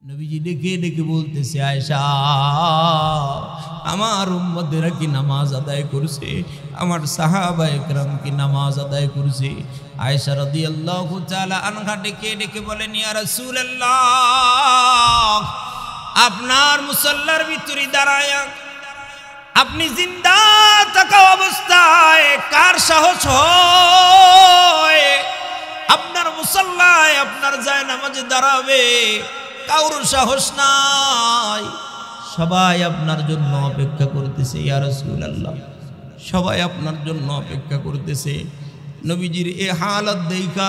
নবীজি ডেকে ডেকে বলতেছে, আয়েশা আমার উম্মতেরা কি নামাজ আদায় করছে, আমার সাহাবায়ে কেরাম কি নামাজ আদায় করছে। আয়েশা রাদিয়াল্লাহু তাআলা আনহা ডেকে ডেকে বলেন, ইয়া রাসূলুল্লাহ, আপনার মুসাল্লার ভিতরে দাঁড়ায়া আপনি জিন্দা থাকা অবস্থায় কার সাহস হয় আপনার মুসাল্লায় আপনার যায় নামাজে দাঁড়াবে? কারো সাহস নাই। সবাই আপনার জন্য অপেক্ষা করতেছে ইয়া রাসূলুল্লাহ, সবাই আপনার জন্য অপেক্ষা করতেছে। নবীজির এই হালত দেখা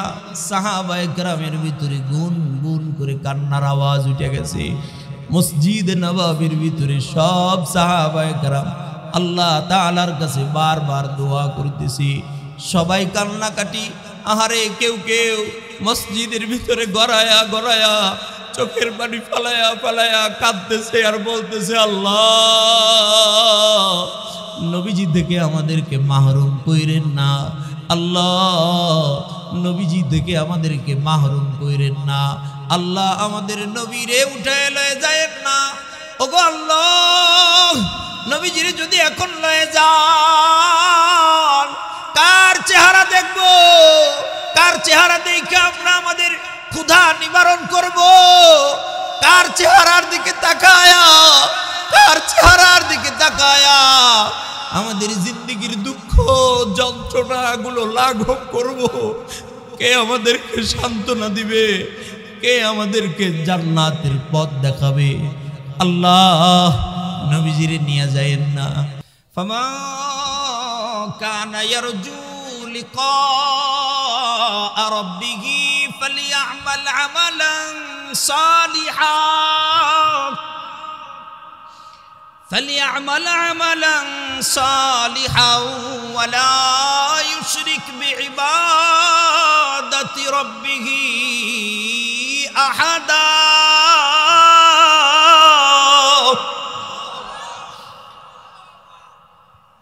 সাহাবায়ে কেরামের ভিতরে গুন গুন করে কান্নার আওয়াজ উঠে গেছে। মসজিদ নববীর ভিতরে সব সাহাবায়ে কেরাম আল্লাহ তাআলার কাছে বারবার দোয়া করতেছে। সবাই কান্নাকাটি, আহারে কেউ কেউ মসজিদের ভিতরে গড়ায়া গড়ায়া চোখের পানি ফালায়া ফালায়া কাঁদতেছে আর বলতেছে, আল্লাহ নবীজি থেকে আমাদেরকে মাহরুম কইরেন না, আল্লাহ নবীজি থেকে আমাদেরকে মাহরুম কইরেন না, আল্লাহ আমাদের নবীরে উঠায় লয়ে যায়েন না। ওগো আল্লাহ, নবীজিরে যদি এখন লয়ে যান কার চেহারা দেখবো, কার চেহারা দেখে আমরা আমাদের ক্ষুধা নিবারণ করব? কার চেহারার দিকে তাকায়া, কার চেহারার দিকে তাকায়া আমাদের জিন্দেগির দুঃখ যন্ত্রণাগুলো লাঘব করব? কে আমাদেরকে সান্ত্বনা দিবে? কে আমাদেরকে জান্নাতের পথ দেখাবে? আল্লাহ নবীজিরে নিয়ে যায়েন না। ফামা কানা ইয়ারজু লিকা রাব্বিহি فليعمل عملا صالحا فليعمل عملا صالحا ولا يشرك بعبادة ربه أحدا।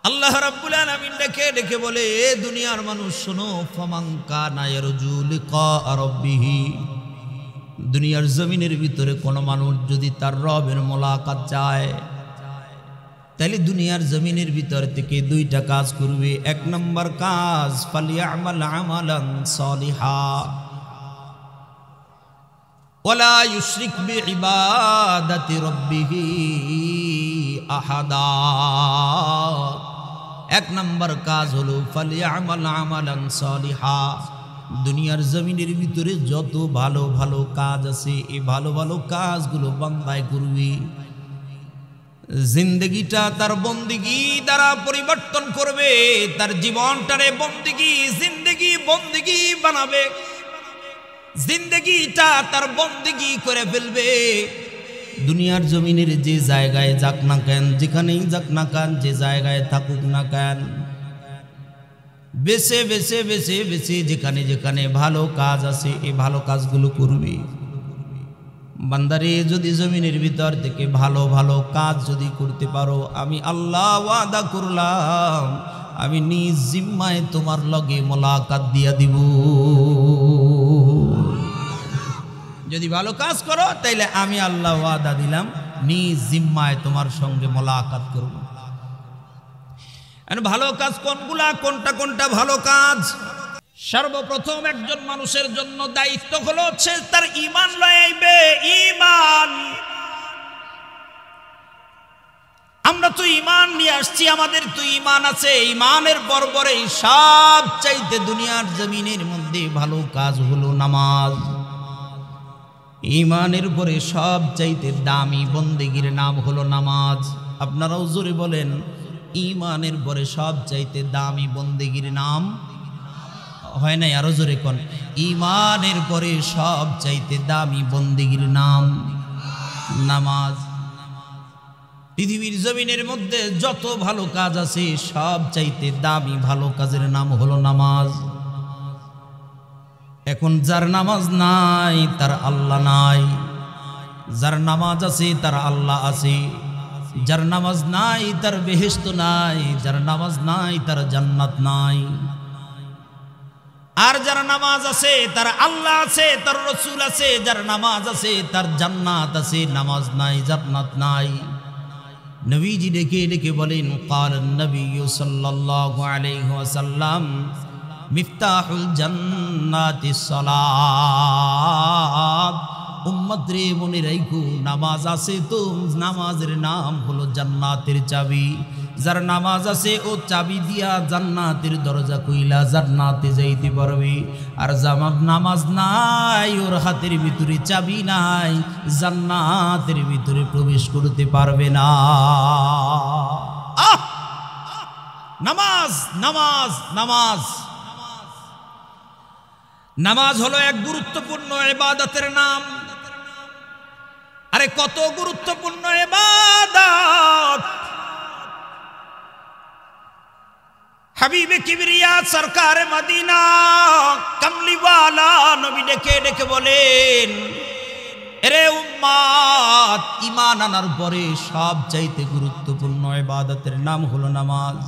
আল্লাহ রাব্বুল আলামিন ডেকে ডেকে বলে, দুনিয়ার মানুষ শোনো, ফামান কানা ইয়ারজু লিকা রাব্বিহি, দুনিয়ার জমিনের ভিতরে কোন মানুষ যদি তার রবের মোলাকাত চায় তাহলে দুনিয়ার জমিনের ভিতর থেকে দুইটা কাজ করবে। এক নম্বর কাজ, ফালিয়ামাল আমালান সালিহা ওয়ালা ইউশরিক বিইবাদাতি রাব্বিহি আহাদা। এক নম্বর কাজ হলো ফালিয়ামাল আমালান সালিহা, দুনিয়ার জমিনের ভিতরে যত ভালো ভালো কাজ আছে এই ভালো ভালো কাজগুলো বান্দায় করবে। জিন্দগিটা তার বন্দিগি দ্বারা পরিবর্তন করবে, তার জীবনটারে বন্দিগি জিন্দগি বন্দিগি বানাবে, জিন্দগিটা তার বন্দিগি করে ফেলবে। দুনিয়ার জমিনের যে জায়গায় যাক না কেন, যেখানেই যাক না কেন, যে জায়গায় থাকুক না কেন, বেছে বেছে বেছে বেছে যেখানে যেখানে ভালো কাজ আছে এই ভালো কাজগুলো করবে। বান্দারে যদি জমিনের ভিতর থেকে ভালো ভালো কাজ যদি করতে পারো, আমি আল্লাহ ওয়াদা করলাম আমি নিজ জিম্মায় তোমার লগে মোলাকাত দিয়া দিব। যদি ভালো কাজ করো তাইলে আমি আল্লাহ ওয়াদা দিলাম নিজ জিম্মায় তোমার সঙ্গে মোলাকাত করব। ভালো কাজ কোনগুলা, কোনটা কোনটা ভালো কাজ? সর্বপ্রথম একজন মানুষের জন্য দায়িত্ব হলো সে তার ঈমান লয়ে আইবে। ঈমান, আমরা তো ঈমান নিয়ে আসছি, আমাদের তো ঈমান আছে। ঈমানের পরপরে সব চাইতে দুনিয়ার জমিনের মধ্যে ভালো কাজ হলো নামাজ। ঈমানের পরে সব চাইতে দামি বন্দেগীর নাম হলো নামাজ। আপনারাও জোরে বলেন, ঈমানের পরে সব চাইতে দামি বন্দেগীর নাম হয় নাই? আরো জোরে কোন, ঈমানের পরে সব চাইতে দামি বন্দেগীর নাম নামাজ। পৃথিবীর জমিনের মধ্যে যত ভালো কাজ আছে সব চাইতে দামি ভালো কাজের নাম হলো নামাজ। এখন যার নামাজ নাই তার আল্লাহ নাই, যার নামাজ আছে তার আল্লাহ আছে। যার নামাজ নাই তার বেহেশত নাই, যার নামাজ নাই তার জান্নাত নাই। আর যার নামাজ আছে তার আল্লাহ আছে, তার রসুল আছে। যার নামাজ আছে তার জান্নাত আছে, নামাজ নাই জান্নাত নাই। নবীজি ডেকে ডেকে বলেন, ক্বাল নবী সাল্লাল্লাহু আলাইহি ওয়াসাল্লাম মিফতাহুল জান্নাতিস সালাত। উম্মত রে মনে রাখো, নামাজ আছে তো নামাজের নাম হলো জান্নাতের চাবি। যার নামাজ আছে ও চাবি দিয়া জান্নাতের দরজা কইলা জান্নাতে যাইতে পারবে। আর জামাত নামাজ নাই, ওর হাতের ভিতরে চাবি নাই, জান্নাতের ভিতরে প্রবেশ করতে পারবে না। নামাজ নামাজ নামাজ নামাজ হলো এক গুরুত্বপূর্ণ ইবাদতের নাম। আরে কত গুরুত্বপূর্ণ ইবাদত! হাবিবে কিবরিয়া সরকারে মদিনা কামলিওয়ালা নবী ডেকে ডেকে বলেন, এরে উম্মত, ঈমান আনার পরে সবচাইতে গুরুত্বপূর্ণ ইবাদতের নাম হলো নামাজ।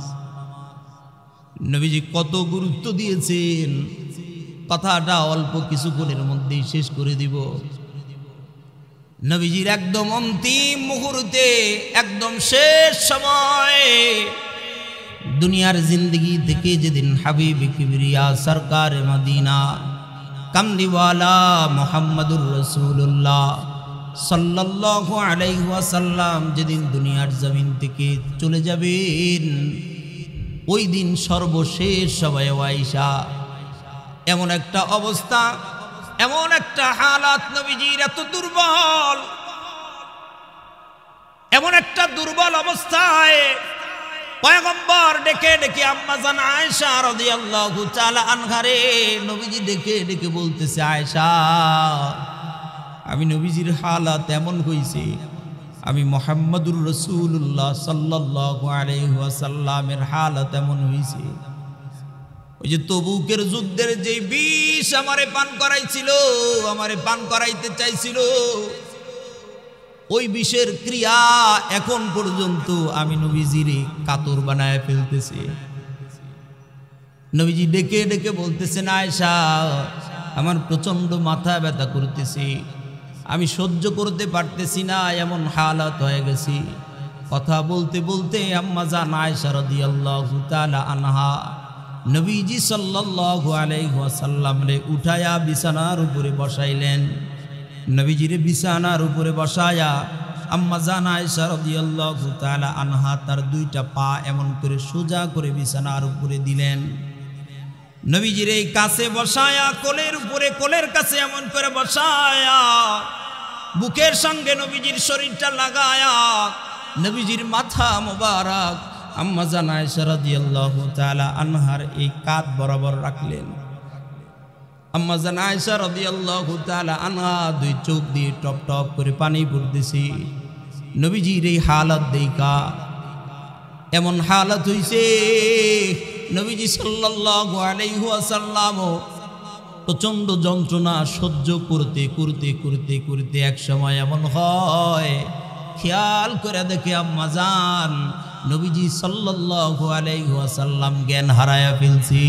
নবীজি কত গুরুত্ব দিয়েছেন, কথাটা অল্প কিছুক্ষণের মধ্যেই শেষ করে দিব। নবীজির একদম অন্তিম মুহূর্তে, একদম শেষ সময়ে, দুনিয়ার জিন্দগি থেকে যেদিন হাবিবে কিবরিয়া সরকারে মদিনা কামলিওয়ালা মুহাম্মদুর রাসূলুল্লাহ সাল্লাল্লাহু আলাইহি ওয়াসাল্লাম যেদিন দুনিয়ার জমিন থেকে চলে যাবেন, ওই দিন সর্বশেষ সময়ে আয়েশা এমন একটা অবস্থা, এমন একটা হালাত, নবীজির এত দুর্বল, এমন একটা দুর্বল অবস্থায় পয়গম্বর ডেকে ডেকে আম্মা জান আয়েশা রাদিয়াল্লাহু তাআলা আনহারে নবীজি ডেকে ডেকে বলতেছে, আয়েশা, আমি নবীজির হালাত এমন হইছে, আমি মুহাম্মদুর রাসূলুল্লাহ সাল্লাল্লাহু আলাইহি ওয়াসাল্লামের হালাত এমন হইছে, ওই যে তবুকের যুদ্ধের যে বিষ আমারে পান করাইছিল, আমারে পান করাইতে চাইছিল, ওই বিষের ক্রিয়া এখন পর্যন্ত আমি নবীজিরে কাতর বানায় ফেলতেছি। নবীজি ডেকে ডেকে বলতেছেন, আয়েশা, আমার প্রচন্ড মাথা ব্যথা করতেছি, আমি সহ্য করতে পারতেছি না, এমন হালাত হয়ে গেছি। কথা বলতে বলতে আম্মা জান আয়েশা রাদিয়াল্লাহু তাআলা আনহা নবীজি সাল্লাল্লাহু আলাইহি ওয়াসাল্লাম রে উঠায়া বিছানার উপরে বসাইলেন। নবীজিরে বিছানার উপরে বসায়া আম্মা জান আয়েশা রাদিয়াল্লাহু তাআলা আনহা তার দুইটা পা এমন করে সোজা করে বিছানার উপরে দিলেন। নবীজিরে কাছে বসায়া কোলের উপরে, কোলের কাছে এমন করে বসায়া বুকের সঙ্গে নবীজির শরীরটা লাগায়া নবীজির মাথা মোবারক আম্মা জান আয়েশা রাদিয়াল্লাহু তাআলা আনহার এই কাঁধ বরাবর রাখলেন। আম্মা জান আয়েশা রাদিয়াল্লাহু তাআলা আনহা দুই চোখ দিয়ে টপ টপ করে পানি পড়তেছে। নবীজির এই হালাত দেইখা, এমন হালাত হইছে, নবীজি সাল্লাল্লাহু আলাইহি ওয়াসাল্লাম প্রচন্ড যন্ত্রণা সহ্য করতে করতে করতে করতে এক সময় এমন হয়, খেয়াল করে দেখে আম্মা জান নবীজি সাল্লাল্লাহু আলাইহি ওয়াসাল্লাম জ্ঞান হারায়া ফেলছি।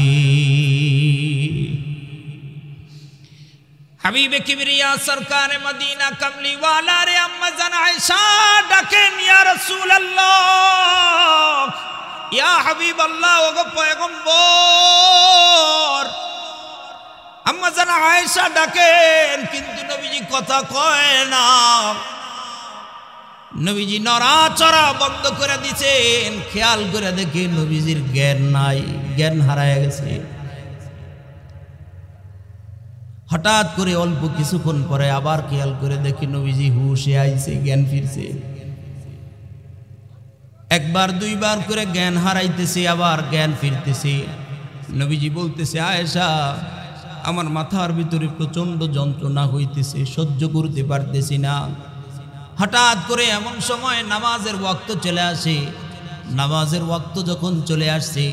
হাবিবে কিবরিয়া সরকারে মদিনা কামলিওয়ালা রে আম্মা জান আয়েশা ডাকেন, ইয়া রাসূলুল্লাহ, ইয়া হাবিবাল্লাহ, ওগো পয়গম্বর। আম্মা জান আয়েশা ডাকেন, কিন্তু নবীজি কথা কয় না। নবীজি নড়াচড়া বন্ধ করে দিয়েছেন। খেয়াল করে দেখে নবীজির জ্ঞান নাই, জ্ঞান হারায় গেছে। হঠাৎ করে অল্প কিছুক্ষণ পরে আবার খেয়াল করে দেখে নবীজি হুশে আইছে, জ্ঞান ফিরছে। একবার দুইবার করে জ্ঞান হারাইতেছে, আবার জ্ঞান ফিরতেছে। নবীজি বলতেছে, আয়েশা, আমার মাথার ভিতরে প্রচন্ড যন্ত্রণা হইতেছে, সহ্য করতে পারতেছি না। হঠাৎ করে এমন সময় নামাজের ওয়াক্ত চলে আসে। নামাজের ওয়াক্ত যখন চলে আসছে,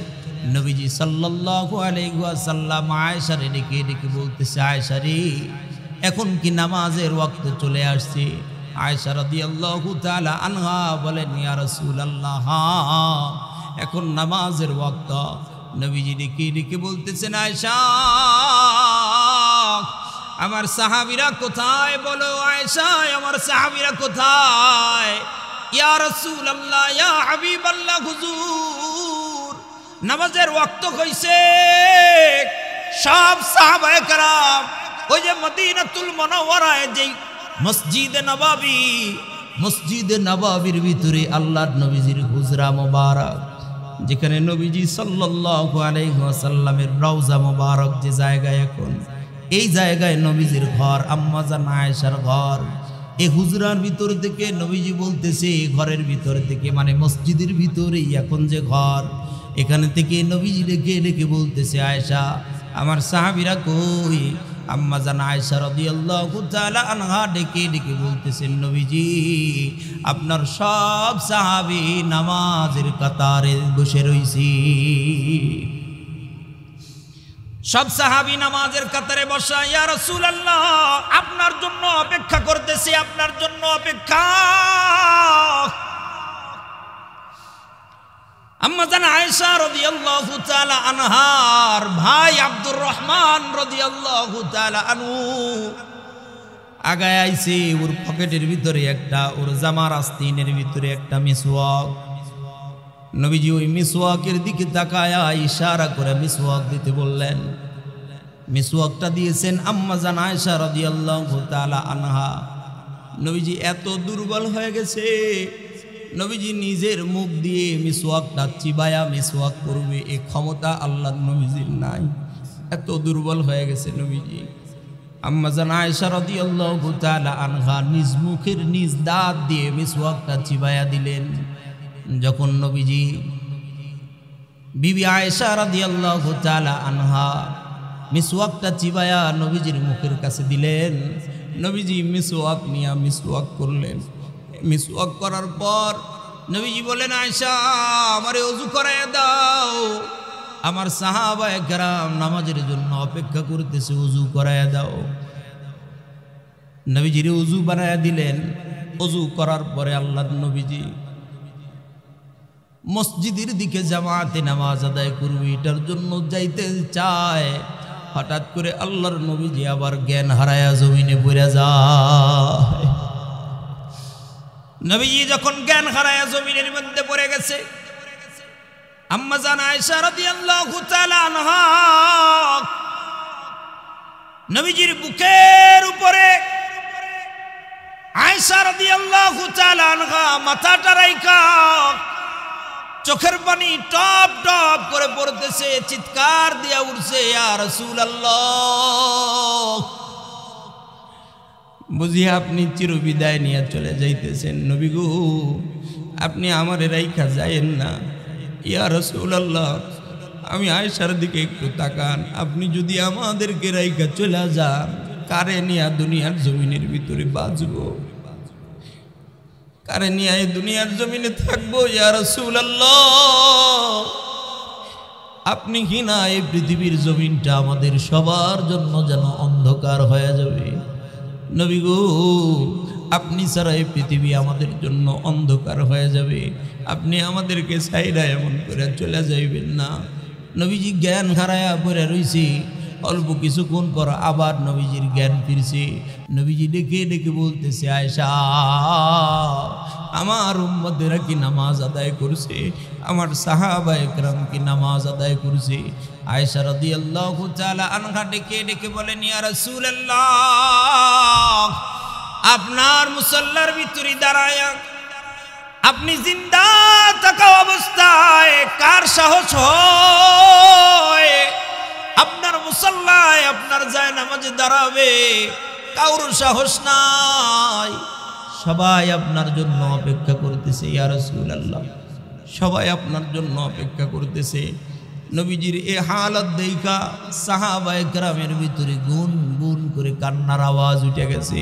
নবীজি সাল্লাল্লাহু আলাইহি ওয়াসাল্লাম আয়েশারে ডেকে ডেকে বলতেছে, আয়েশা রে, এখন কি নামাজের ওয়াক্ত চলে আসছে? আয়েশা রাদিয়াল্লাহু তাআলা আনহা বলেন, ইয়া রাসূলুল্লাহ, এখন নামাজের ওয়াক্ত। নবীজি ডেকে ডেকে বলতেছেন আয়েশা আমার সাহাবীরা কোথায় বলো আয়েশা আমার সাহাবীরা কোথায় ইয়া রাসূলুল্লাহ ইয়া হাবিবাল্লাহ হুজুর নামাজের ওয়াক্ত হইছে সব সাহাবায়ে কেরাম ওই যে মদিনাতুল মুনাওয়ারায় যেই মসজিদে নববীর ভিতরে আল্লাহর নবীজির হুজরা মোবারক যেখানে নবীজি সাল্লাল্লাহু আলাইহি ওয়াসাল্লামের রওজা মোবারক যে জায়গায় এখন এই জায়গায় নবীজির ঘর আম্মা জান আয়েশার ঘর এই হুজরার ভিতর থেকে নবীজি বলতেছে ঘরের ভিতর থেকে মানে মসজিদের ভিতরেই এখন যে ঘর এখানে থেকে নবীজি ডেকে ডেকে বলতেছে আয়েশা আমার সাহাবীরা কই আম্মা জান আয়েশা রাদিয়াল্লাহু তাআলা আনহা ডেকে ডেকে বলতেছেন নবীজি আপনার সব সাহাবী নামাজের কাতারে বসে রইছি সব সাহাবী নামাজের কাতারে বসা ইয়া রাসূলুল্লাহ আপনার জন্য অপেক্ষা করতেছি আপনার জন্য অপেক্ষা আম্মা জান আয়েশা রাদিয়াল্লাহু তাআলা আনহার ভাই আব্দুর রহমান রাদিয়াল্লাহু তাআলা আনহু আগায় আইছে ওর পকেটের ভিতরে একটা ওর জামার আস্তিনের ভিতরে একটা মিসওয়াক নবীজি ওই মিসওয়াকের দিকে তাকায়া ইশারা করে মিসওয়াক দিতে বললেন মিসওয়াকটা দিয়েছেন আম্মা জান আয়েশা রাদিয়াল্লাহু তাআলা আনহা নবীজি এত দুর্বল হয়ে গেছে নবীজি নিজের মুখ দিয়ে মিসওয়াকটা চিবায়া মিসওয়াক করবে এই ক্ষমতা আল্লাহর নবীজির নাই এত দুর্বল হয়ে গেছে নবীজি আম্মা জান আয়েশা রাদিয়াল্লাহু তাআলা আনহা নিজ মুখের নিজ দাঁত দিয়ে মিসওয়াকটা চিবায়া দিলেন যখন নবীজি বিবি আয়েশা রাদিয়াল্লাহু তাআলা আনহা মিসওয়াকটা চিবায়া নবীজির মুখের কাছে দিলেন নবীজি মিসওয়াক নিয়া মিসওয়াক করলেন মিসওয়াক করার পর নবীজি বলেন আয়েশা আমারে ওযু করায় দাও আমার সাহাবায়ে কেরাম নামাজের জন্য অপেক্ষা করতেছে ওযু করায় দাও নবীজির ওযু বানায়া দিলেন ওযু করার পরে আল্লাহর নবীজি মসজিদের দিকে জামাতে নামাজ আদায় করবে এটার জন্য যাইতে চায় হঠাৎ করে আল্লাহর নবীজি আবার জ্ঞান হারায়া জমিনে পড়ে যায় নবীজি যখন জ্ঞান হারায়া জমিনের মধ্যে পড়ে গেছে আম্মা জান আয়েশা রাদিয়াল্লাহু তাআলা আনহা নবীজির বুকের উপরে আয়েশা রাদিয়াল্লাহু তাআলা আনহা মাথাটা রাইখা চোখের পানি টপ টপ করে পড়তেছে চিৎকার দিয়া উঠছে ইয়া রাসূলুল্লাহ বুঝি আপনি চিরবিদায় নিয়ে চলে যাইতেছেন নবী গো আপনি আমারে রাইখা যায়েন না ইয়া রাসূলুল্লাহ আমি আয়েশার দিকে একটু তাকান আপনি যদি আমাদেরকে রাইখা চলে যান কারে নিয়া দুনিয়ার জমিনের ভিতরে বাঁচবো কারে নিয়ে এই দুনিয়ার জমিনে থাকবো ইয়া রাসূলুল্লাহ আপনি কি না এই পৃথিবীর জমিনটা আমাদের সবার জন্য যেন অন্ধকার হয়ে যাবে নবী গো আপনি ছাড়া এই পৃথিবী আমাদের জন্য অন্ধকার হয়ে যাবে আপনি আমাদেরকে ছাইড়া এমন করে চলে যাইবেন না নবীজি জ্ঞান হারায়া পড়ে রইছে অল্প কিছুক্ষণ পর আবার নবীজির জ্ঞান ফিরছে নবীজি ডেকে ডেকে বলতেছে আয়েশা আমার উম্মতেরা কি নামাজ আদায় করছে আমার সাহাবায়ে কেরাম কি নামাজ আদায় করছে আয়েশা রাদিয়াল্লাহু তাআলা আনহা ডেকে ডেকে বলেন ইয়া রাসূলুল্লাহ আপনার মুসাল্লার ভিতরে দাঁড়ায়া আপনি জিন্দা থাকা অবস্থায় কার সাহস হয় আপনার মুসাল্লায় আপনার যায় নামাজে দাঁড়াবে কারোর সাহস নাই সবাই আপনার জন্য অপেক্ষা করতেছে ইয়া রাসূলুল্লাহ সবাই আপনার জন্য অপেক্ষা করতেছে নবীজির এই হালত দেখা সাহাবায়ে কেরামের ভিতরে গুন গুন করে কান্নার আওয়াজ উঠে গেছে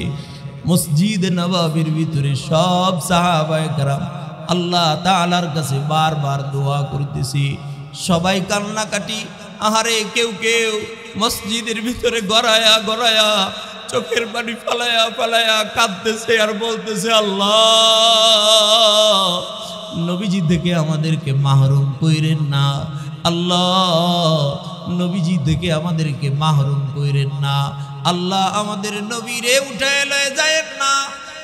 মসজিদ নববীর ভিতরে সব সাহাবায়ে কেরাম আল্লাহ তাআলার কাছে বারবার দোয়া করতেছে সবাই কান্নাকাটি আহারে কেউ কেউ মসজিদের ভিতরে গড়ায়া গড়ায়া চোখের পানি ফালায়া ফালায়া কাঁদতেছে আর বলতেছে আল্লাহ নবীজি থেকে আমাদেরকে মাহরুম কইরেন না আল্লাহ নবীজি থেকে আমাদেরকে মাহরুম কইরেন না আল্লাহ আমাদের নবীরে উঠায় লয়ে যায়েন না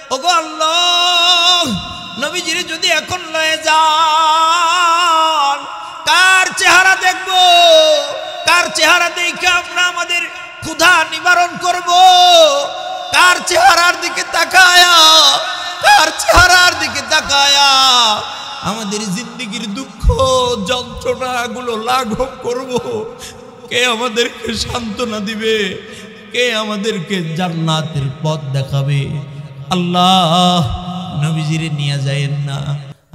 ওগো আল্লাহ নবীজিরে যদি এখন লয়ে যান কার চেহারা দেখব কার চেহারা দেখে আমরা আমাদের ক্ষুধা নিবারণ করব কার চেহারার দিকে তাকায়া কার চেহারার দিকে তাকায়া আমাদের জিন্দেগির দুঃখ যন্ত্রণাগুলো লাঘব করব কে আমাদেরকে সান্ত্বনা দিবে কে আমাদেরকে জান্নাতের পথ দেখাবে আল্লাহ নবীজিরে নিয়ে যায়েন না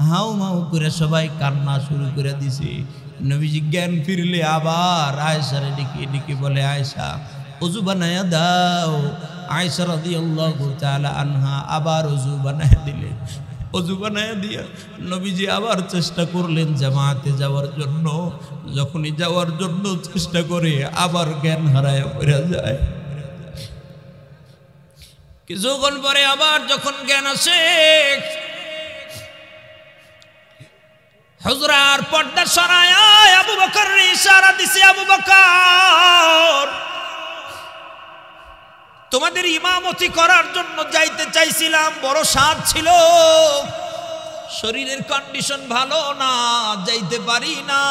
হাউ মাউ করে সবাই কান্না শুরু করে দিছে নবীজি জ্ঞান ফিরলে আবার আয়েশারে ডেকে ডেকে বলে আয়েশা ওযু বানায়া দাও আয়েশা রাদিয়াল্লাহু তাআলা আনহা আবার ওযু বানায়া দিলেন ওযু বানায়া দিয়া নবীজি আবার চেষ্টা করলেন জামাতে যাওয়ার জন্য যখনই যাওয়ার জন্য চেষ্টা করে আবার জ্ঞান হারায় পড়ে যায় কিছুক্ষণ পরে আবার যখন জ্ঞান আসে হুজরার পর্দা সরায় আবু বকর ইশারা দিছে আবু বকর তোমাদের ইমামতি করার জন্য যাইতে চাইছিলাম বড় সাধ ছিল শরীরের কন্ডিশন ভালো না যাইতে পারি না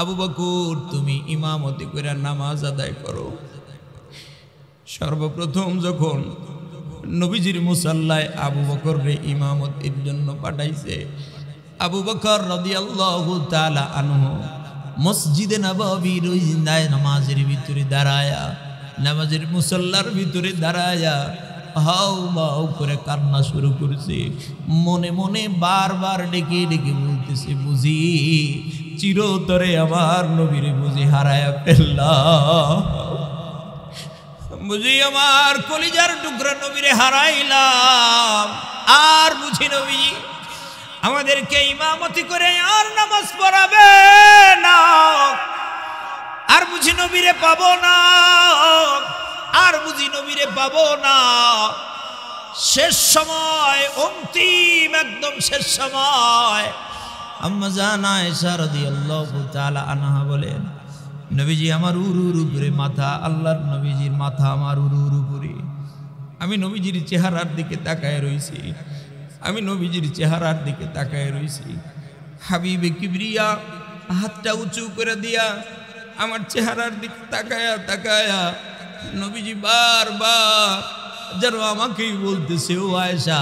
আবু বকর তুমি ইমামতি করে নামাজ আদায় করো সর্বপ্রথম যখন নবীজির মুসাল্লায় আবু বকরকে ইমামতির জন্য পাঠাইছে আবু বকর রাদিয়াল্লাহু তাআলা আনহু মসজিদে নববীর ওই নামাজের ভিতরে দাঁড়ায়া নামাজের মুসাল্লার ভিতরে দাঁড়ায়া হাউ মাউ করে কান্না শুরু করেছে মনে মনে বারবার ডেকে ডেকে বলতেছে বুঝি চিরতরে আমার নবীরে বুঝি হারায়া ফেললাম বুঝি আমার কলিজার টুকরা নবীরে হারাইলাম আর বুঝি নবী আমাদেরকে ইমামতি করে আর নামাজ পড়াবে না আর বুঝি নবীরে পাবো না আর বুঝি নবীরে পাবো না শেষ সময় অন্তিম একদম শেষ সময় আম্মা জান আয়েশা রাদিয়াল্লাহু তাআলা আনহা বলেন নবীজি আমার উরুর উপরে মাথা আল্লাহর নবীজির মাথা আমার উরুর উপরে আমি নবীজির চেহারার দিকে তাকায় রইছি আমি নবীজির চেহারার দিকে তাকায় রইছি হাবিবে কিবরিয়া হাতটা উঁচু করে দিয়া আমার চেহারার দিকে তাকায়া তাকায়া নবীজি বারবার যেন আমাকেই বলতেছে ও আয়েশা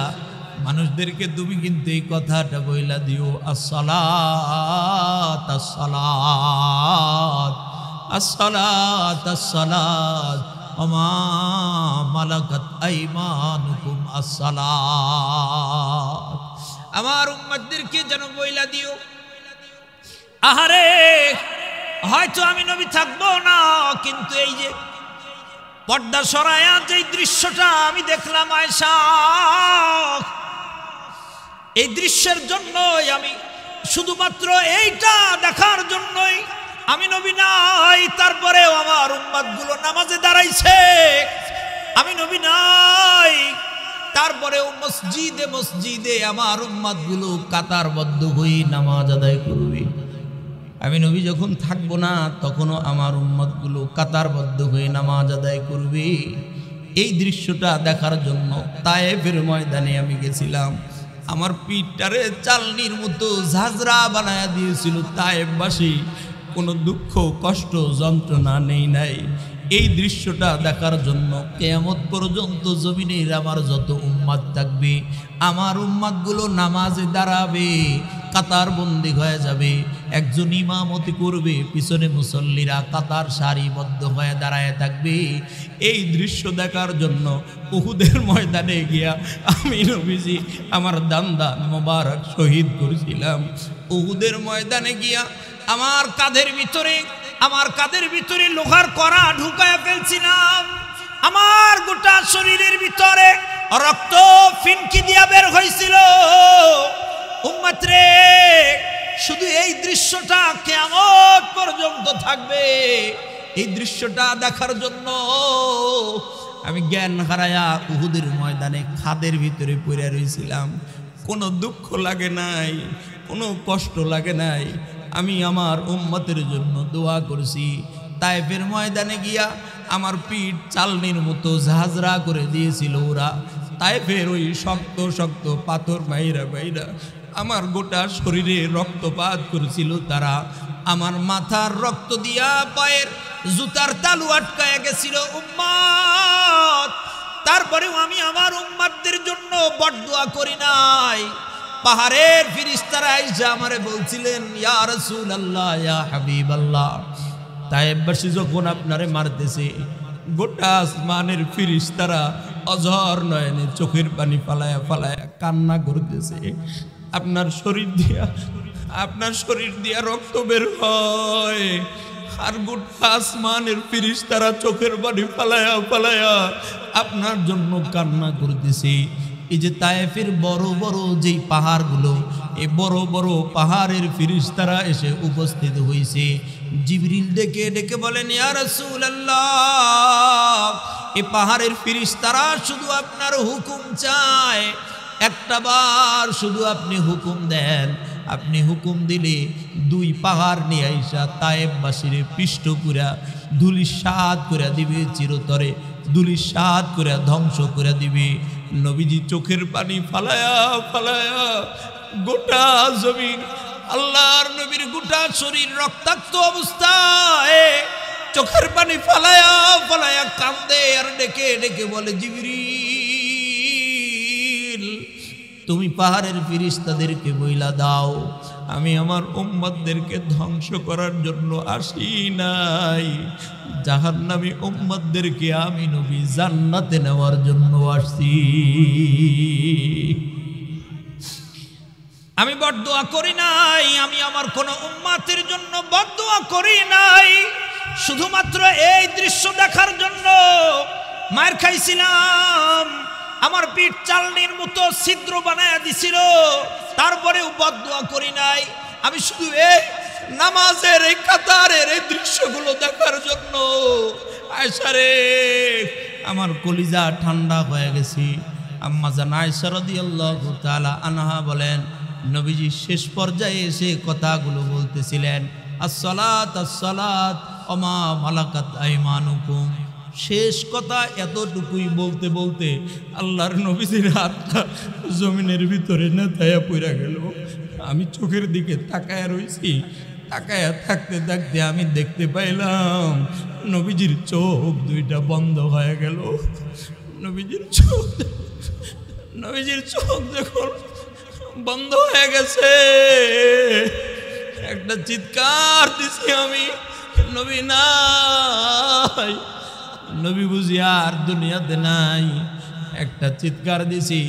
মানুষদেরকে তুমি কিন্তু এই কথাটা বইলা দিও আসসালাত আসসালাত আসসালাত আসসালাত ওমা মালাকাত আইমানুকুম আসসালাত আমার উম্মতদেরকে যেন বইলা দিও আহারে হয়তো আমি নবী থাকবো না কিন্তু এই যে পর্দা সরায়া যে দৃশ্যটা আমি দেখলাম আয়েশা এই দৃশ্যের জন্যই আমি শুধুমাত্র এইটা দেখার জন্যই আমি নবী নাই তারপরেও আমার উম্মতগুলো নামাজে দাঁড়াইছে আমি নবী নাই তারপরেও মসজিদে মসজিদে আমার উম্মতগুলো কাতারবদ্ধ হয়ে নামাজ আদায় করবে আমি নবী যখন থাকবো না তখনও আমার উম্মতগুলো কাতারবদ্ধ হয়ে নামাজ আদায় করবে এই দৃশ্যটা দেখার জন্য তায়েফের ময়দানে আমি গেছিলাম আমার পিঠটারে চালনির মতো ঝাঁঝরা বানায়া দিয়েছিল তায়েফবাসী কোনো দুঃখ কষ্ট যন্ত্রণা নেই নাই এই দৃশ্যটা দেখার জন্য কিয়ামত পর্যন্ত জমিনের আমার যত উম্মত থাকবে আমার উম্মতগুলো নামাজে দাঁড়াবে কাতার বন্দী হয়ে যাবে একজন ইমামতি করবে পিছনে মুসল্লিরা কাতার সারিবদ্ধ হয়ে দাঁড়ায় থাকবে এই দৃশ্য দেখার জন্য উহুদের ময়দানে গিয়া আমি নবীজি আমার দান মোবারক শহীদ করেছিলাম উহুদের ময়দানে গিয়া আমার কাঁধের ভিতরে লোহার কড়া ঢুকায়া ফেলছিলাম আমার গোটা শরীরের ভিতরে রক্ত ফিনকি দিয়া বের হয়েছিল উম্মত রে শুধু এই দৃশ্যটা কিয়ামত পর্যন্ত থাকবে এই দৃশ্যটা দেখার জন্য আমি জ্ঞান হারায়া উহুদের ময়দানে খাদের ভিতরে পড়ে রয়েছিলাম কোনো দুঃখ লাগে নাই কোনো কষ্ট লাগে নাই আমি আমার উম্মতের জন্য দোয়া করছি। তায়েফের ময়দানে গিয়া আমার পিঠ চালনির মতো ঝাঁঝরা করে দিয়েছিল ওরা। তায়েফের ওই শক্ত শক্ত পাথর বাইরা বাইরা আমার গোটা শরীরে রক্তপাত করেছিল তারা। আমার মাথার রক্ত দিয়া পায়ের জুতার তালু আটকায় গেছিল উম্মত। তারপরেও আমি আমার উম্মতদের জন্য বদদুয়া করি নাই। পাহাড়ের ফেরেশতারা আইসা আমারে বলছিলেন, ইয়া রাসূলুল্লাহ, ইয়া হাবিবাল্লাহ, তায়েফবাসী যখন আপনারে মারতেছে, গোটা আসমানের ফেরেশতারা অঝর নয়নে চোখের পানি ফালায়া ফালায়া কান্না করতেছে। আপনার শরীর দিয়া রক্ত বের হয়, আর গোটা আসমানের ফেরেশতারা চোখের পানি ফালায়া ফালায়া আপনার জন্য কান্না করতেছে। এই যে তায়েফের বড় বড় যেই পাহাড়গুলো, এই বড় বড় পাহাড়ের ফেরেশতারা এসে উপস্থিত হয়েছে। জিবরিল ডেকে ডেকে বলেন, ইয়া রাসূলুল্লাহ, এই পাহাড়ের ফেরেশতারা শুধু আপনার হুকুম চায়, একটা বার শুধু আপনি হুকুম দেন। আপনি হুকুম দিলে দুই পাহাড় নিয়ে আইসা তায়েফবাসীরে পিষ্ট করে ধূলিসাৎ করে দিবে, চিরতরে ধূলিসাৎ করে ধ্বংস করে দিবে। নবীজি চোখের পানি ফালায়া ফালায়া গোটা জমিন, আল্লাহর নবীর গোটা শরীর রক্তাক্ত অবস্থায় চোখের পানি ফালায়া ফালায়া কান্দে আর ডেকে ডেকে বলে, জিবরিল, তুমি পাহাড়ের ফেরেশতাদেরকে বইলা দাও, আমি আমার উম্মতদেরকে ধ্বংস করার জন্য আসি নাই, জাহান্নামী উম্মতদেরকে আমি নবী জান্নাতে নেওয়ার জন্য আসছি। আমি বদদুয়া করি নাই, আমি আমার কোন উম্মতের জন্য বদদুয়া করি নাই, শুধুমাত্র এই দৃশ্য দেখার জন্য মার খাইছিলাম। আমার পিঠ চালনির মতো ছিদ্র বানায়া দিছিল, তারপরেও বদদুয়া করি নাই। আমি শুধু এই নামাজের এই কাতারের এই দৃশ্যগুলো দেখার জন্য আয়েশা রে, আমার কলিজা ঠান্ডা হয়ে গেছে। আম্মা জান আয়েশা রাদিয়াল্লাহু তাআলা আনহা বলেন, নবীজি শেষ পর্যায়ে এসে কথাগুলো বলতেছিলেন, আসসালাত আসসালাত ওমা মালাকাত আইমানুকুম। শেষ কথা এতটুকুই বলতে বলতে আল্লাহর নবীজির হাতটা জমিনের ভিতরে নেতায়া পড়ে গেল। আমি চোখের দিকে তাকায়া রইছি, তাকায়া থাকতে থাকতে আমি দেখতে পাইলাম নবীজির চোখ দুইটা বন্ধ হয়ে গেল। নবীজির চোখ যখন বন্ধ হয়ে গেছে, একটা চিৎকার দিছি আমি, নবী নাই, নবী বুঝি আর দুনিয়াতে নাই। একটা চিৎকার দিছি,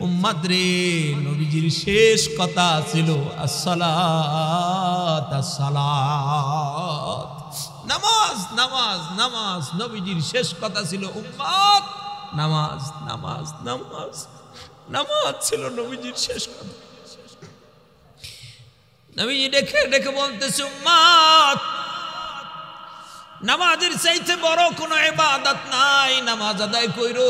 উম্মত রে, নবীজির শেষ কথা ছিল আসসালাত আসসালাত, নামাজ নামাজ নামাজ। নবীজির শেষ কথা ছিল উম্মত নামাজ নামাজ নামাজ, নামাজ ছিল নবীজির শেষ কথা। নবীজি দেখে দেখে বলতেছে, উম্মত, নামাজের চাইতে বড় কোনো ইবাদত নাই, নামাজ আদায় কইরো।